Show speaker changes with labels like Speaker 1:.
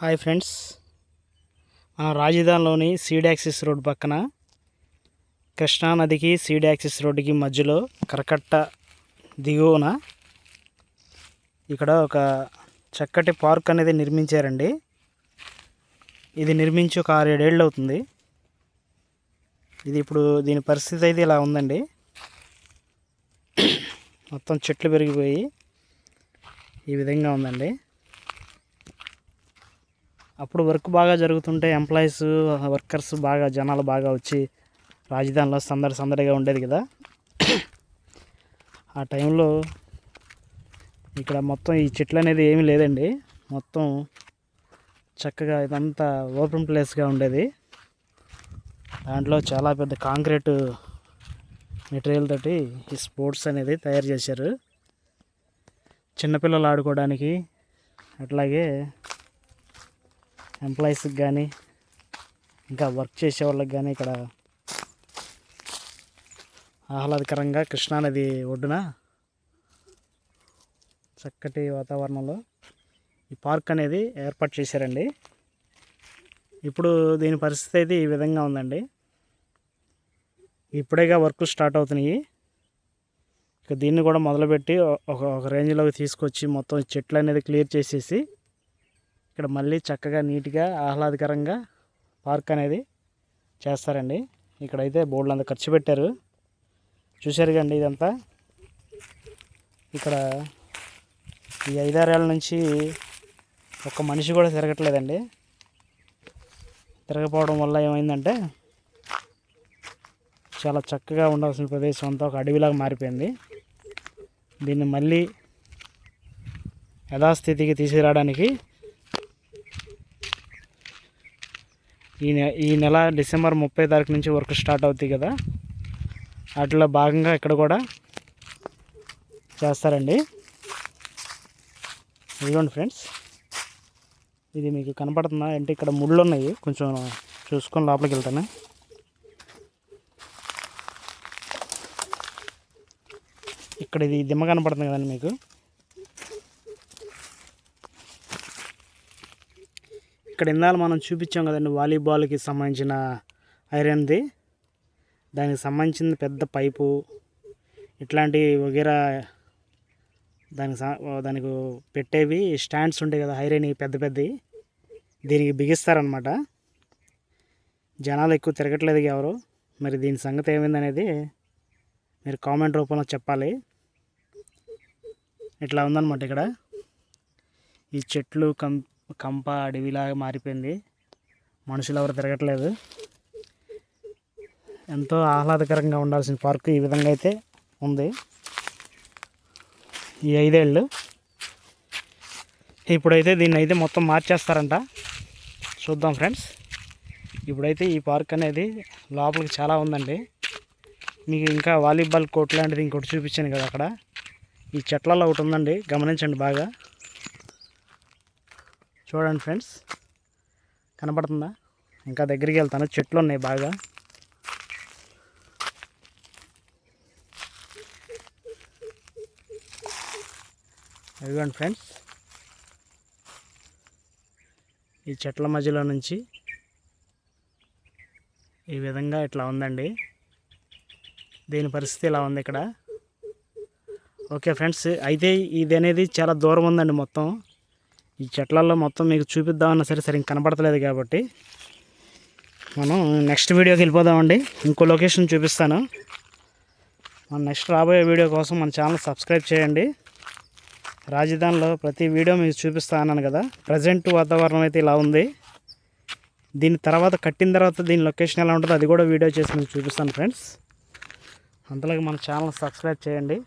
Speaker 1: Hi friends, మనం రాజధానిలోని seed axis road పక్కన కృష్ణానదికి సీడ్ యాక్సిస్ రోడ్డుకి మధ్యలో కరకట్ట దిగువన ఇక్కడ ఒక చక్కటి పార్క్ అనేది నిర్మించారండి. ఇది నిర్మించి ఒక 6-7 ఏళ్ళు అవుతుంది. ఇది ఇప్పుడు దీని పరిస్థితి అయితే ఇలా ఉందండి. మొత్తం చెట్లు పెరిగిపోయి ఈ విధంగా ఉందండి. అప్పుడు వర్క్ బాగా జరుగుతుంటే ఎంప్లాయీస్ వర్కర్స్ బాగా జనాలు బాగా వచ్చి రాజధానిలో సందడిగా ఉండేది కదా. ఆ టైంలో ఇక్కడ మొత్తం ఈ చెట్లు అనేది ఏమీ లేదండి. మొత్తం చక్కగా ఇదంతా ఓపెన్ ప్లేస్గా ఉండేది. దాంట్లో చాలా పెద్ద కాంక్రీట్ మెటీరియల్ తోటి ఈ స్పోర్ట్స్ అనేది తయారు చేశారు. చిన్నపిల్లలు ఆడుకోవడానికి, అట్లాగే ఎంప్లాయీస్కి కానీ ఇంకా వర్క్ చేసే వాళ్ళకి కానీ ఇక్కడ ఆహ్లాదకరంగా కృష్ణానది ఒడ్డున చక్కటి వాతావరణంలో ఈ పార్క్ అనేది ఏర్పాటు చేశారండి. ఇప్పుడు దీని పరిస్థితి అయితే ఈ విధంగా ఉందండి. ఇప్పుడేగా వర్క్ స్టార్ట్ అవుతున్నాయి. ఇక దీన్ని కూడా మొదలుపెట్టి ఒక రేంజ్లోకి తీసుకొచ్చి మొత్తం చెట్లు అనేది క్లియర్ చేసేసి ఇక్కడ మళ్ళీ చక్కగా నీట్గా ఆహ్లాదకరంగా పార్క్ అనేది చేస్తారండి. ఇక్కడైతే బోర్డులు అంతా ఖర్చు పెట్టారు, చూశారు కండి. ఇదంతా ఇక్కడ ఈ 5-6 ఏళ్ళ నుంచి ఒక్క మనిషి కూడా తిరగట్లేదండి. తిరగపోవడం వల్ల ఏమైందంటే చాలా చక్కగా ఉండాల్సిన ప్రదేశం అంతా ఒక అడవిలాగా మారిపోయింది. దీన్ని మళ్ళీ యథాస్థితికి తీసుకురావడానికి ఈ నెల డిసెంబర్ 30 తారీఖు నుంచి వర్క్ స్టార్ట్ అవుతాయి కదా, వాటిలో భాగంగా ఇక్కడ కూడా చేస్తారండి. ఇదిగోండి ఫ్రెండ్స్, ఇది మీకు కనపడుతుందా అంటే ఇక్కడ ముళ్ళు ఉన్నాయి, కొంచెం చూసుకొని లోపలికి వెళ్తాను. ఇక్కడ ఇది దిమ్మ కనపడుతుంది కదండి మీకు. ఇక్కడ ఇందాక మనం చూపించాం కదండి వాలీబాల్కి సంబంధించిన ఐరన్ది, దానికి సంబంధించిన పెద్ద పైపు ఇట్లాంటి వగేరా దానికి పెట్టేవి స్టాండ్స్ ఉంటాయి కదా, ఐరన్ పెద్దవి దీనికి బిగిస్తారనమాట. జనాలు ఎక్కువ తిరగట్లేదు ఎవరు, మరి దీని సంగతి ఏమైందనేది మీరు కామెంట్ రూపంలో చెప్పాలి. ఇట్లా ఉందన్నమాట. ఇక్కడ ఈ చెట్లు కంప అడవిలాగా మారిపోయింది, మనుషులు ఎవరు తిరగట్లేదు. ఎంతో ఆహ్లాదకరంగా ఉండాల్సిన పార్క్ ఈ విధంగా అయితే ఉంది. ఈ 5 ఏళ్ళు ఇప్పుడైతే దీన్ని అయితే మొత్తం మార్చేస్తారంట. చూద్దాం ఫ్రెండ్స్. ఇప్పుడైతే ఈ పార్క్ అనేది లోపలికి చాలా ఉందండి. మీకు ఇంకా వాలీబాల్ కోర్ట్ లాంటిది ఇంకోటి చూపించాను కదా, అక్కడ ఈ చెట్లలో ఒకటి ఉందండి, గమనించండి బాగా. చూడండి ఫ్రెండ్స్, కనపడుతుందా? ఇంకా దగ్గరికి వెళ్తాను, చెట్లు ఉన్నాయి బాగా. ఇదిగోండి ఫ్రెండ్స్, ఈ చెట్ల మధ్యలో నుంచి ఈ విధంగా ఇట్లా ఉందండి. దీని పరిస్థితి ఇలా ఉంది ఇక్కడ. ఓకే ఫ్రెండ్స్, అయితే ఇది అనేది చాలా దూరం ఉందండి. మొత్తం ఈ చెట్లలో మొత్తం మీకు చూపిద్దామన్నా సరే కనపడతలేదు కాబట్టి మనం నెక్స్ట్ వీడియోకి వెళ్ళిపోదామండి. ఇంకో లొకేషన్ చూపిస్తాను. మన నెక్స్ట్ రాబోయే వీడియో కోసం మన ఛానల్ సబ్స్క్రైబ్ చేయండి. రాజధానిలో ప్రతి వీడియో మీకు చూపిస్తా అన్నాను కదా. ప్రజెంట్ వాతావరణం అయితే ఇలా ఉంది. దీని తర్వాత కట్టిన తర్వాత దీని లొకేషన్ ఎలా ఉంటుందో అది కూడా వీడియో చేసి మీకు చూపిస్తాను ఫ్రెండ్స్. అంతలాగా మన ఛానల్ సబ్స్క్రైబ్ చేయండి.